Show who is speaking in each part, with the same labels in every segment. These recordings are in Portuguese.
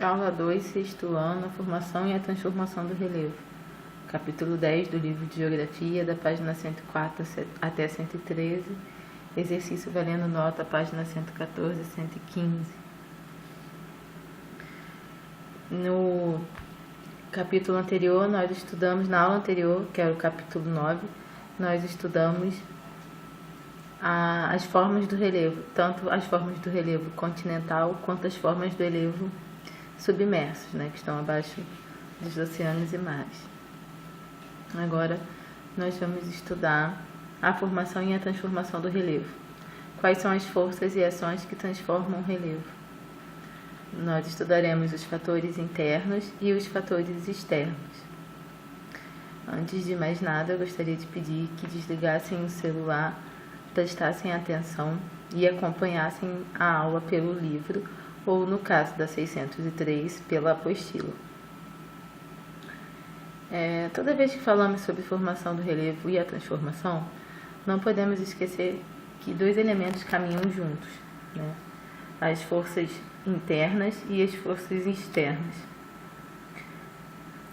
Speaker 1: Aula 2, sexto ano, a formação e a transformação do relevo. Capítulo 10 do livro de Geografia, da página 104 até 113. Exercício valendo nota, página 114 e 115. No capítulo anterior, nós estudamos, na aula anterior, que era o capítulo 9, nós estudamos as formas do relevo, tanto as formas do relevo continental quanto as formas do relevo submersos, né, que estão abaixo dos oceanos e mares. Agora nós vamos estudar a formação e a transformação do relevo. Quais são as forças e ações que transformam o relevo? Nós estudaremos os fatores internos e os fatores externos. Antes de mais nada, eu gostaria de pedir que desligassem o celular, prestassem atenção e acompanhassem a aula pelo livro ou, no caso da 603, pela apostila. Toda vez que falamos sobre formação do relevo e a transformação, não podemos esquecer que dois elementos caminham juntos, né? As forças internas e as forças externas.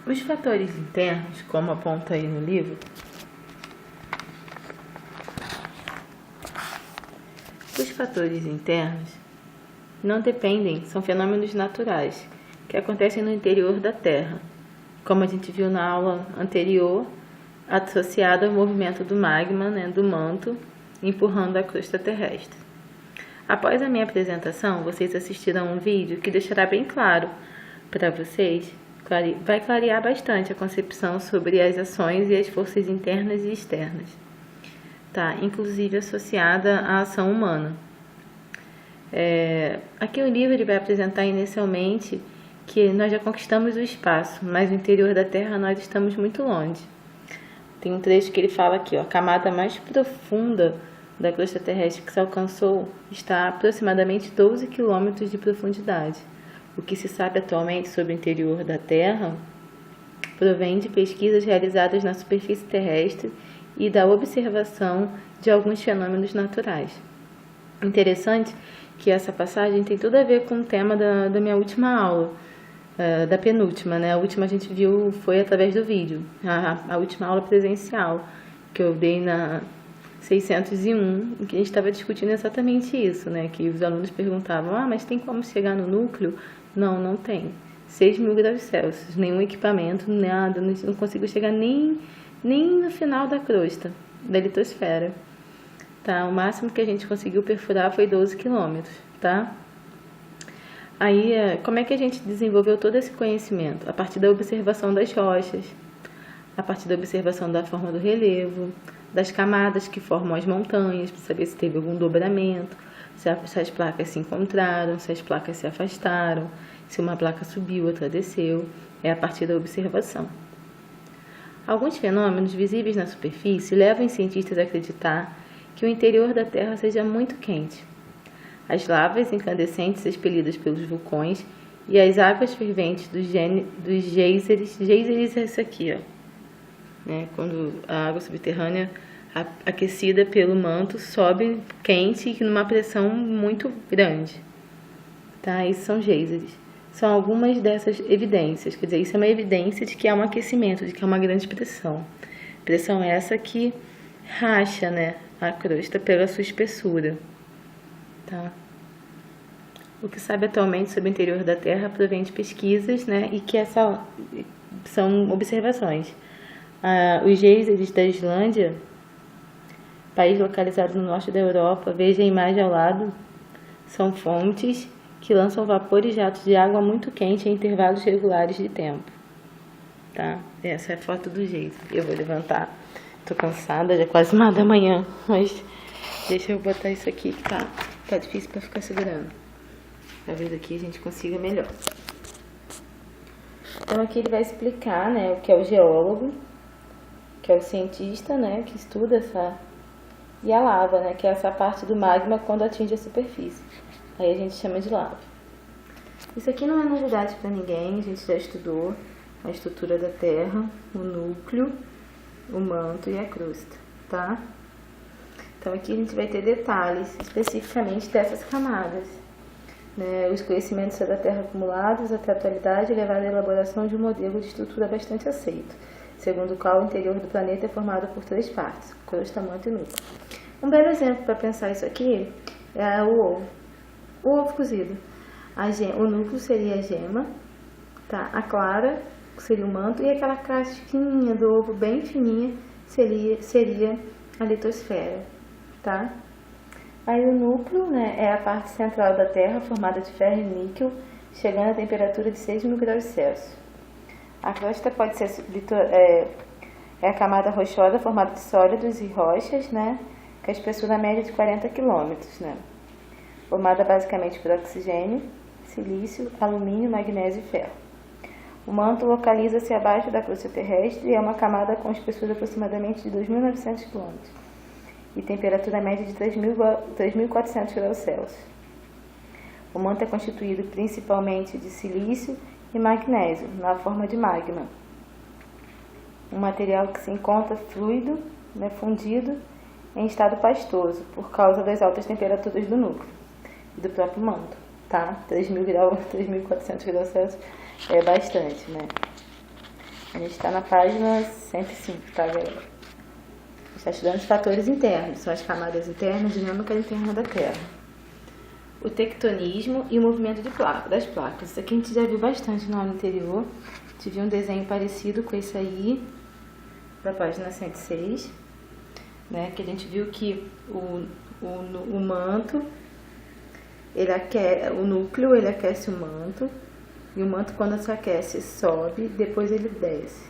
Speaker 1: Os fatores internos, como aponta aí no livro, os fatores internos não dependem, são fenômenos naturais que acontecem no interior da Terra, como a gente viu na aula anterior, associado ao movimento do magma, né, do manto, empurrando a crosta terrestre. Após a minha apresentação, vocês assistirão um vídeo que deixará bem claro para vocês, vai clarear bastante a concepção sobre as ações e as forças internas e externas, tá? Inclusive associada à ação humana. Aqui o livro ele vai apresentar inicialmente que nós já conquistamos o espaço, mas no interior da Terra nós estamos muito longe. Tem um trecho que ele fala aqui, ó, a camada mais profunda da crosta terrestre que se alcançou está a aproximadamente 12 quilômetros de profundidade. O que se sabe atualmente sobre o interior da Terra provém de pesquisas realizadas na superfície terrestre e da observação de alguns fenômenos naturais. Interessante que essa passagem tem tudo a ver com o tema da minha última aula, da penúltima, né? A última a gente viu foi através do vídeo, a última aula presencial que eu dei na 601, em que a gente estava discutindo exatamente isso, né? Que os alunos perguntavam, mas tem como chegar no núcleo? Não, não tem. 6.000 graus Celsius, nenhum equipamento, nada, não consigo chegar nem no final da crosta, da litosfera. Tá? O máximo que a gente conseguiu perfurar foi 12 quilômetros, tá? Aí, como é que a gente desenvolveu todo esse conhecimento? A partir da observação das rochas, a partir da observação da forma do relevo, das camadas que formam as montanhas, para saber se teve algum dobramento, se as placas se encontraram, se as placas se afastaram, se uma placa subiu, outra desceu. É a partir da observação. Alguns fenômenos visíveis na superfície levam os cientistas a acreditar que o interior da Terra seja muito quente. As lavas incandescentes expelidas pelos vulcões e as águas ferventes dos geysers é isso aqui, ó, né? Quando a água subterrânea aquecida pelo manto sobe quente e numa pressão muito grande, tá? Isso são geysers. São algumas dessas evidências, quer dizer, isso é uma evidência de que há um aquecimento, de que há uma grande pressão. Pressão essa que racha, né, a crosta pela sua espessura. Tá? O que sabe atualmente sobre o interior da Terra provém de pesquisas, né, e que são observações. Os geysers da Islândia, país localizado no norte da Europa, veja a imagem ao lado, são fontes que lançam vapor e jatos de água muito quente em intervalos regulares de tempo. Tá? Essa é a foto do geyser. Eu vou levantar. Tô cansada, já é quase 1h da manhã, mas deixa eu botar isso aqui que tá difícil para ficar segurando. Talvez aqui a gente consiga melhor. Então aqui ele vai explicar, né, o que é o geólogo, que é o cientista, né, que estuda e a lava, né, que é essa parte do magma quando atinge a superfície. Aí a gente chama de lava. Isso aqui não é novidade para ninguém, a gente já estudou a estrutura da Terra, o núcleo, o manto e a crosta, tá? Então aqui a gente vai ter detalhes especificamente dessas camadas. né, os conhecimentos sobre a Terra acumulados até a atualidade levaram à elaboração de um modelo de estrutura bastante aceito, segundo o qual o interior do planeta é formado por 3 partes, crosta, manto e núcleo. Um belo exemplo para pensar isso aqui é o ovo. O ovo cozido. O núcleo seria a gema, tá? A clara seria o manto e aquela casquinha do ovo bem fininha seria a litosfera, tá? Aí o núcleo, né, é a parte central da Terra formada de ferro e níquel, chegando a temperatura de 6.000 graus Celsius. A crosta pode ser a camada rochosa formada de sólidos e rochas, né, com a espessura média de 40 km, né, formada basicamente por oxigênio, silício, alumínio, magnésio e ferro. O manto localiza-se abaixo da crosta terrestre e é uma camada com espessura aproximadamente de 2.900 km e temperatura média de 3.400 graus Celsius. O manto é constituído principalmente de silício e magnésio, na forma de magma, um material que se encontra fluido, né, fundido, em estado pastoso, por causa das altas temperaturas do núcleo e do próprio manto, tá? 3.400 graus Celsius é bastante, né? A gente está na página 105, tá, galera? Está estudando os fatores internos, são as camadas internas, dinâmica interna da Terra. O tectonismo e o movimento das placas. Isso aqui a gente já viu bastante na aula anterior. A gente viu um desenho parecido com esse aí, da página 106, né? Que a gente viu que o manto, o núcleo, ele aquece o manto, e o manto, quando se aquece, sobe, depois ele desce.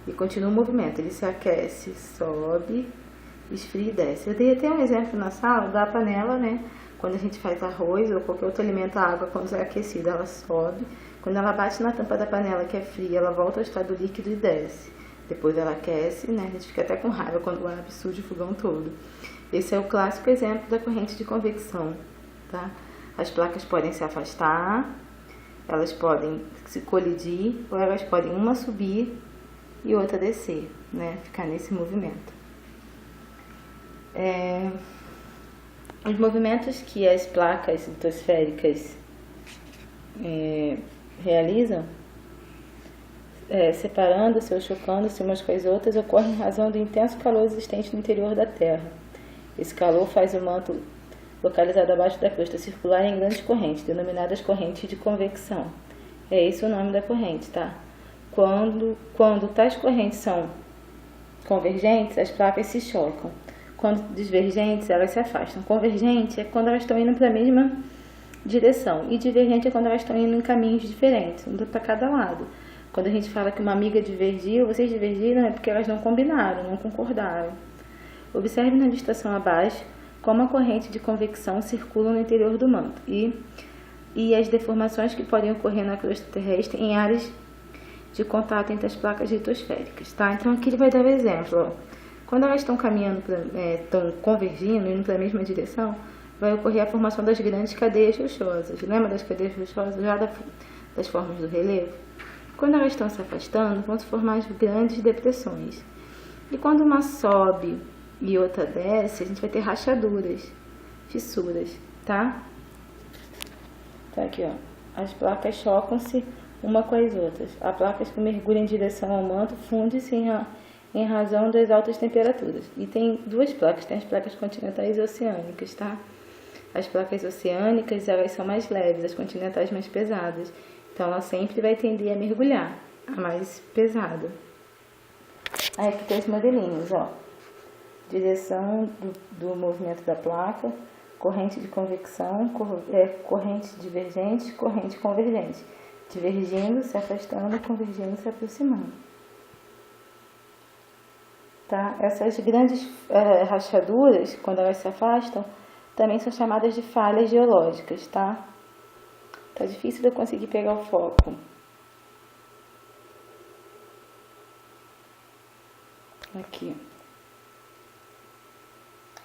Speaker 1: E continua o movimento, ele se aquece, sobe, esfria e desce. Eu dei até um exemplo na sala da panela, né? Quando a gente faz arroz ou qualquer outro alimento, a água, quando é aquecida, ela sobe. Quando ela bate na tampa da panela, que é fria, ela volta ao estado líquido e desce. Depois ela aquece, né? A gente fica até com raiva quando abre, suja o fogão todo. Esse é o clássico exemplo da corrente de convecção, tá? As placas podem se afastar, elas podem se colidir, ou elas podem uma subir e outra descer, né? Ficar nesse movimento. Os movimentos que as placas litosféricas realizam, separando-se ou chocando-se umas com as outras, ocorre em razão do intenso calor existente no interior da Terra. Esse calor faz o manto localizado abaixo da crosta circular em grandes correntes, denominadas correntes de convecção. É esse o nome da corrente, tá? Quando tais correntes são convergentes, as placas se chocam. Quando divergentes, elas se afastam. Convergente é quando elas estão indo para a mesma direção. E divergente é quando elas estão indo em caminhos diferentes, um para cada lado. Quando a gente fala que uma amiga divergiu, vocês divergiram é porque elas não combinaram, não concordaram. Observe na ilustração abaixo como a corrente de convecção circula no interior do manto e as deformações que podem ocorrer na crosta terrestre em áreas de contato entre as placas litosféricas, tá? Então aqui ele vai dar o exemplo, ó. Quando elas estão caminhando, estão convergindo, indo para a mesma direção, vai ocorrer a formação das grandes cadeias rochosas. Lembra das cadeias rochosas já das formas do relevo? Quando elas estão se afastando, vão se formar as grandes depressões. E quando uma sobe e outra desce, a gente vai ter rachaduras, fissuras, tá? Tá aqui, ó. As placas chocam-se uma com as outras. A placas que mergulham em direção ao manto funde-se em razão das altas temperaturas. E tem duas placas, tem as placas continentais e oceânicas, tá? As placas oceânicas, elas são mais leves, as continentais mais pesadas. Então, ela sempre vai tender a mergulhar, a mais pesada. Aí aqui tem os modelinhos, ó. Direção do movimento da placa, corrente de convecção, corrente divergente, corrente convergente. Divergindo, se afastando, convergindo, se aproximando. Tá? Essas grandes rachaduras, quando elas se afastam, também são chamadas de falhas geológicas, tá? Tá difícil de eu conseguir pegar o foco. Aqui.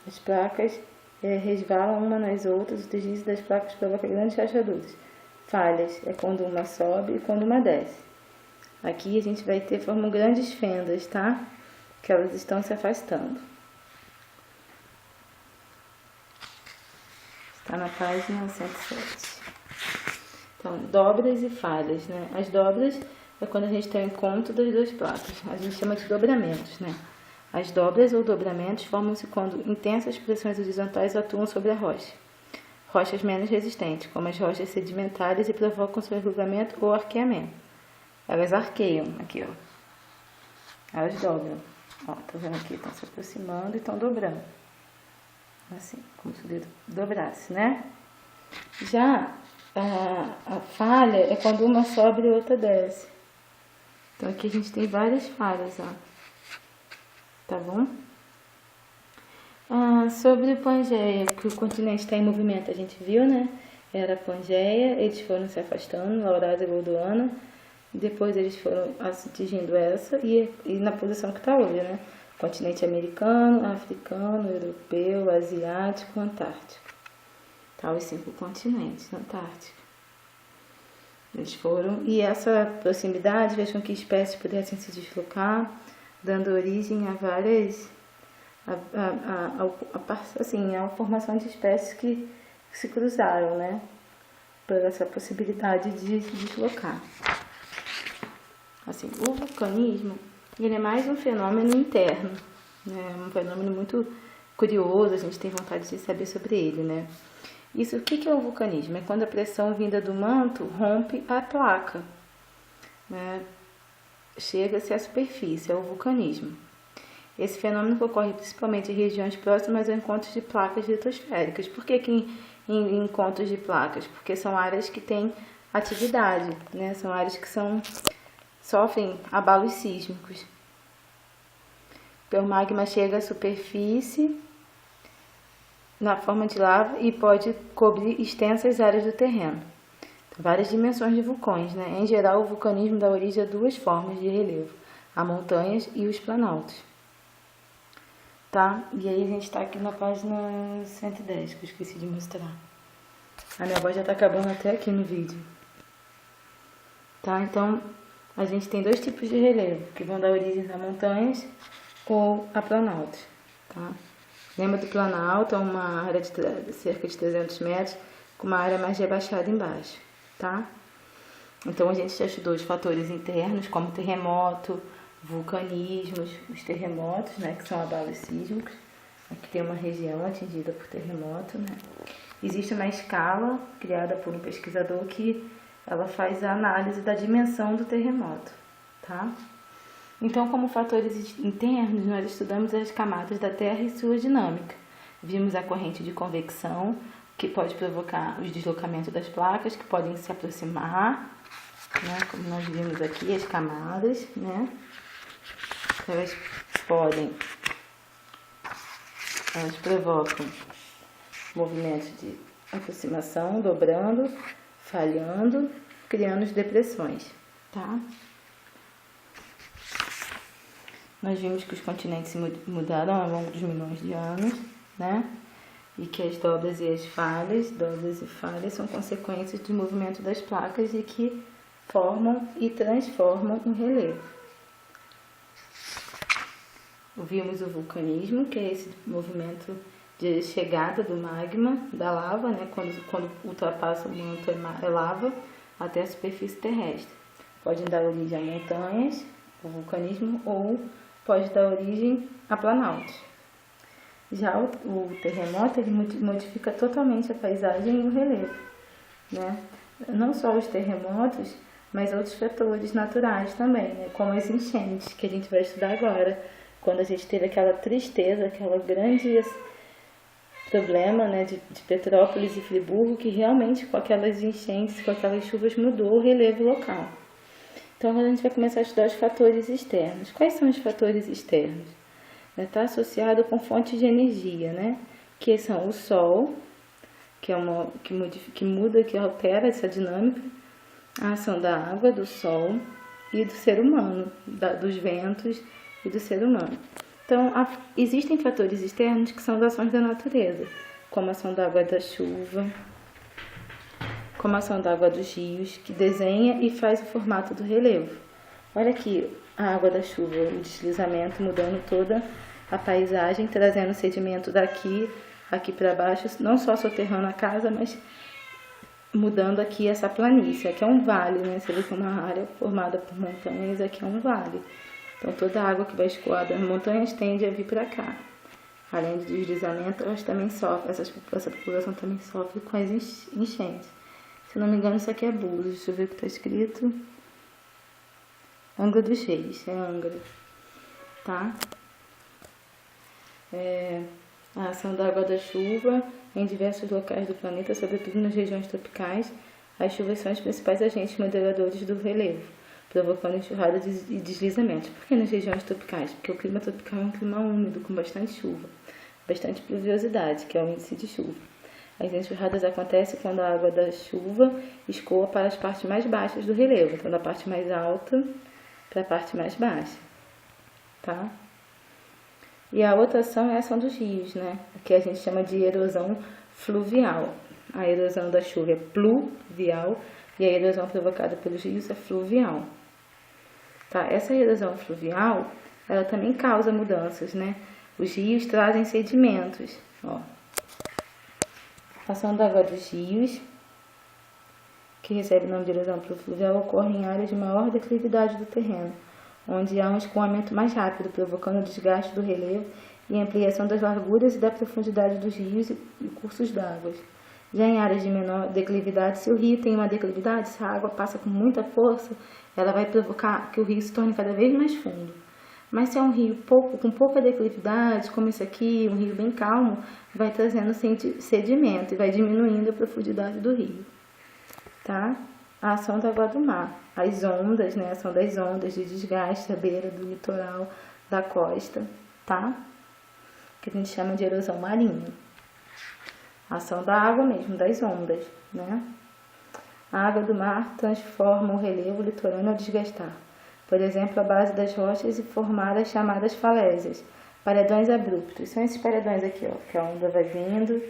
Speaker 1: As placas resvalam uma nas outras, o deslizes das placas provoca grandes rachaduras. Falhas é quando uma sobe e quando uma desce. Aqui a gente vai ter, formam grandes fendas, tá? Que elas estão se afastando. Está na página 107. Então, dobras e falhas, né? As dobras é quando a gente tem o encontro das duas placas. A gente chama de dobramentos, né? As dobras ou dobramentos formam-se quando intensas pressões horizontais atuam sobre a rocha. Rochas menos resistentes, como as rochas sedimentares, e provocam seu enrugamento ou arqueamento. Elas arqueiam aqui, ó. Elas dobram. Ó, tá vendo aqui? Estão se aproximando e estão dobrando. Assim, como se o dedo dobrasse, né? Já a falha é quando uma sobe e outra desce. Então aqui a gente tem várias falhas, ó. Tá bom? Sobre o Pangeia, que o continente está em movimento, a gente viu, né? Era a Pangeia, eles foram se afastando, Laurásia e Gondwana. Depois eles foram atingindo essa e na posição que está hoje, né? Continente americano, africano, europeu, asiático, antártico. Tá, os 5 continentes, Antártica. Eles foram, e essa proximidade fez com que espécies pudessem se deslocar, dando origem a várias, assim, a formação de espécies que se cruzaram, né? Por essa possibilidade de se deslocar. Assim, o vulcanismo, ele é mais um fenômeno interno, né? Um fenômeno muito curioso, a gente tem vontade de saber sobre ele, né? Isso, o que é o vulcanismo? É quando a pressão vinda do manto rompe a placa, né? Chega-se à superfície, é o vulcanismo. Esse fenômeno ocorre principalmente em regiões próximas a encontros de placas litosféricas. Por que em encontros de placas? Porque são áreas que têm atividade, né? São áreas que sofrem abalos sísmicos. Então, o magma chega à superfície na forma de lava e pode cobrir extensas áreas do terreno. Então, várias dimensões de vulcões, né? Em geral, o vulcanismo dá origem a 2 formas de relevo, a montanhas e os planaltos. Tá? E aí a gente está aqui na página 110, que eu esqueci de mostrar. A minha voz já está acabando até aqui no vídeo. Tá? Então, a gente tem 2 tipos de relevo, que vão dar origem a montanhas ou a planaltos. Tá? Lembra do planalto? É uma área de cerca de 300 metros, com uma área mais rebaixada embaixo. Tá? Então, a gente já estudou os fatores internos, como terremoto, vulcanismo, os terremotos, né, que são abalos sísmicos. Aqui tem uma região atingida por terremoto, né? Existe uma escala criada por um pesquisador que ela faz a análise da dimensão do terremoto, tá? Então, como fatores internos, nós estudamos as camadas da Terra e sua dinâmica. Vimos a corrente de convecção, que pode provocar os deslocamentos das placas, que podem se aproximar, né? Como nós vimos aqui, as camadas, né? Elas provocam movimentos de aproximação, dobrando, falhando, criando depressões, tá? Nós vimos que os continentes se mudaram ao longo dos milhões de anos, né? E que as dobras e falhas são consequências do movimento das placas e que formam e transformam o relevo. Vimos o vulcanismo, que é esse movimento de chegada do magma, da lava, né? Quando ultrapassa o manto é lava até a superfície terrestre. Pode dar origem a montanhas, o vulcanismo, ou pode dar origem a planaltos. Já o terremoto, ele modifica totalmente a paisagem e o relevo, né? Não só os terremotos, mas outros fatores naturais também, né? Como as enchentes, que a gente vai estudar agora. Quando a gente teve aquela tristeza, aquela grande problema, né, de Petrópolis e Friburgo, que realmente com aquelas enchentes, com aquelas chuvas mudou o relevo local. Então agora a gente vai começar a estudar os fatores externos. Quais são os fatores externos? Está associado com fontes de energia, né? Que são o Sol, que muda, que altera essa dinâmica, a ação da água, do Sol e do ser humano, dos ventos e do ser humano. Então, existem fatores externos que são as ações da natureza, como a ação da água da chuva, como a ação da água dos rios, que desenha e faz o formato do relevo. Olha aqui a água da chuva, o deslizamento mudando toda a paisagem, trazendo sedimento aqui para baixo, não só soterrando a casa, mas mudando aqui essa planície. Aqui é um vale, né? Você vê que é uma área formada por montanhas, aqui é um vale. Então toda a água que vai escoar das montanhas tende a vir para cá. Além do deslizamento, elas também sofrem, essa população também sofre com as enchentes. Se não me engano, isso aqui é Búzios. Deixa eu ver o que está escrito. Angra dos Reis, é Angra, tá? A ação da água da chuva em diversos locais do planeta, sobretudo nas regiões tropicais. As chuvas são os principais agentes moderadores do relevo, provocando enxurradas e deslizamentos. Por que nas regiões tropicais? Porque o clima tropical é um clima úmido, com bastante chuva, bastante pluviosidade, que é o índice de chuva. As enxurradas acontecem quando a água da chuva escoa para as partes mais baixas do relevo, então da parte mais alta para a parte mais baixa, tá? E a outra ação é a ação dos rios, né? Que a gente chama de erosão fluvial. A erosão da chuva é pluvial e a erosão provocada pelos rios é fluvial. Tá? Essa erosão fluvial, ela também causa mudanças, né? Os rios trazem sedimentos, ó. A ação da água dos rios, que recebe o nome de erosão fluvial, ocorre em áreas de maior declividade do terreno, onde há um escoamento mais rápido, provocando o desgaste do relevo e ampliação das larguras e da profundidade dos rios e cursos d'água. Já em áreas de menor declividade, se o rio tem uma declividade, se a água passa com muita força, ela vai provocar que o rio se torne cada vez mais fundo. Mas se é um rio com pouca declividade, como esse aqui, um rio bem calmo, vai trazendo sedimento e vai diminuindo a profundidade do rio. Tá? A ação da água do mar. As ondas, né? A ação das ondas de desgaste à beira do litoral, da costa, tá? Que a gente chama de erosão marinha. A ação da água mesmo, das ondas, né? A água do mar transforma o relevo litorâneo ao desgastar. Por exemplo, a base das rochas e formar as chamadas falésias, paredões abruptos. São esses paredões aqui, ó, que a onda vai vindo.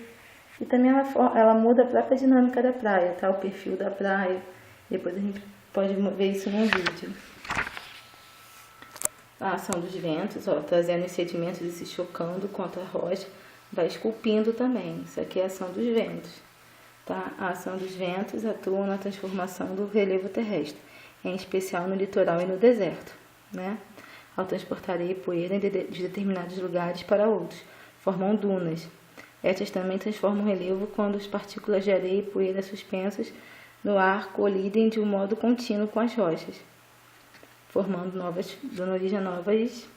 Speaker 1: E também ela muda a própria dinâmica da praia, tá? O perfil da praia. Depois a gente pode ver isso num vídeo. A ação dos ventos, ó, trazendo os sedimentos e se chocando contra a rocha, vai esculpindo também. Isso aqui é a ação dos ventos, tá? A ação dos ventos atua na transformação do relevo terrestre, em especial no litoral e no deserto, né? Ao transportar areia e poeira de determinados lugares para outros, formam dunas. Estas também transformam o relevo quando as partículas de areia e poeira suspensas no ar colidem de um modo contínuo com as rochas, dando origem a novas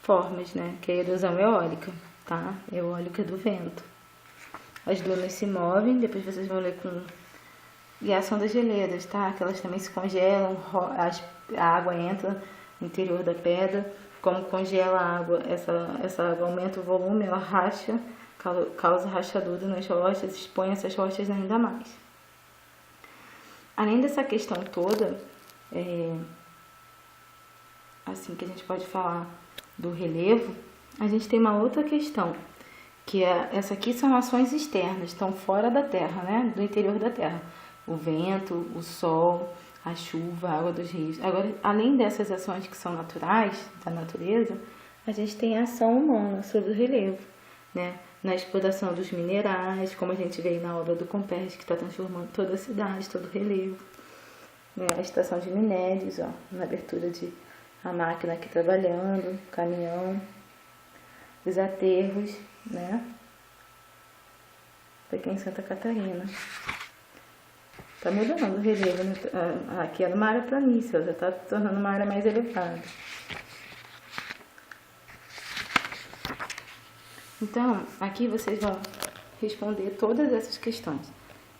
Speaker 1: formas, né? Que é a erosão eólica, tá? Eólica do vento. As dunas se movem, depois vocês vão ler com... E a ação das geleiras, tá? Que elas também se congelam, a água entra no interior da pedra. Como congela a água, essa água aumenta o volume, ela racha, causa rachadura nas rochas, expõe essas rochas ainda mais. Além dessa questão toda, assim que a gente pode falar do relevo, a gente tem uma outra questão, que essa aqui são ações externas, estão fora da Terra, né? Do interior da Terra. O vento, o sol, a chuva, a água dos rios. Agora, além dessas ações que são naturais, da natureza, a gente tem a ação humana sobre o relevo, né? Na exploração dos minerais, como a gente vê na obra do Comperj, que está transformando toda a cidade, todo o relevo, né? A extração de minérios, ó, na abertura de a máquina aqui trabalhando, caminhão, os aterros, né? Aqui em Santa Catarina. Tá mudando o relevo, né? Aqui era uma área planície, já está tornando uma área mais elevada. Então, aqui vocês vão responder todas essas questões.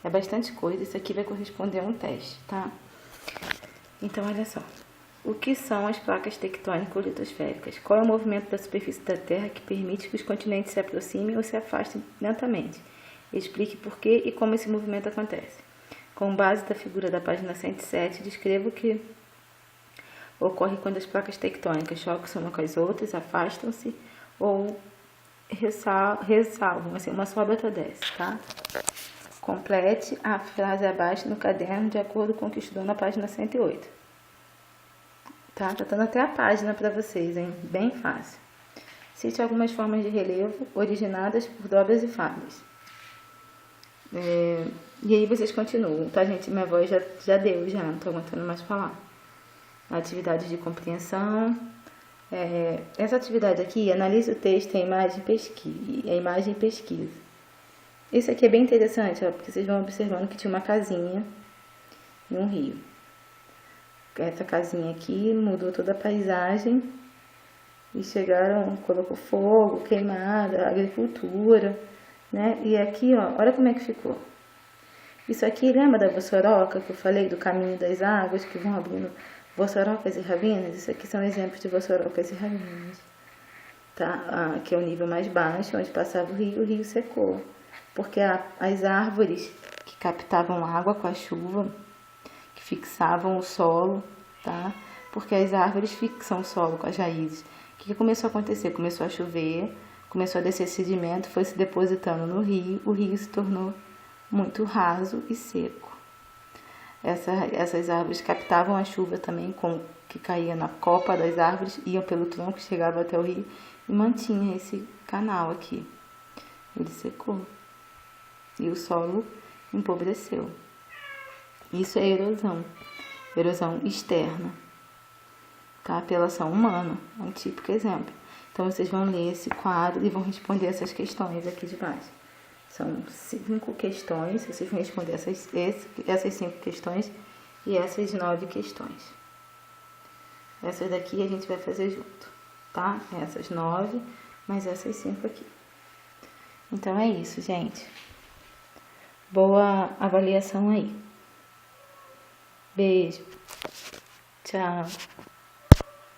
Speaker 1: É bastante coisa, isso aqui vai corresponder a um teste, tá? Então, olha só. O que são as placas tectônico-litosféricas? Qual é o movimento da superfície da Terra que permite que os continentes se aproximem ou se afastem lentamente? Explique por que e como esse movimento acontece. Com base da figura da página 107, descreva o que ocorre quando as placas tectônicas chocam umas com as outras, afastam-se ou ressalvam, assim, uma sobe, outra desce, tá? Complete a frase abaixo no caderno de acordo com o que estudou na página 108. Tá? Tá dando até a página para vocês, hein? Bem fácil. Cite algumas formas de relevo originadas por dobras e falhas. E aí vocês continuam, tá, gente? Minha voz já deu, já não tô aguentando mais falar. Atividade de compreensão. Essa atividade aqui, analisa o texto e a imagem e pesquisa. Isso aqui é bem interessante, ó, porque vocês vão observando que tinha uma casinha e um rio. Essa casinha aqui mudou toda a paisagem e chegaram, colocou fogo, queimada, agricultura, né? E aqui, ó, olha como é que ficou. Isso aqui, lembra da Vossoroca que eu falei, do caminho das águas que vão abrindo Vossorocas e ravinas? Isso aqui são exemplos de Vossorocas e ravinas, tá? Aqui é o nível mais baixo, onde passava o rio secou, porque as árvores que captavam água com a chuva, que fixavam o solo, tá? Porque as árvores fixam o solo com as raízes. O que começou a acontecer? Começou a chover, começou a descer sedimento, foi se depositando no rio, o rio se tornou muito raso e seco. Essas árvores captavam a chuva também, que caía na copa das árvores, iam pelo tronco, chegava até o rio e mantinha esse canal aqui. Ele secou e o solo empobreceu. Isso é erosão externa, tá? Pela ação humana, é um típico exemplo. Então vocês vão ler esse quadro e vão responder essas questões aqui de baixo. São 5 questões, vocês vão responder essas 5 questões e essas 9 questões. Essas daqui a gente vai fazer junto, tá? Essas 9, mais essas 5 aqui. Então é isso, gente. Boa avaliação aí. Beijo. Tchau.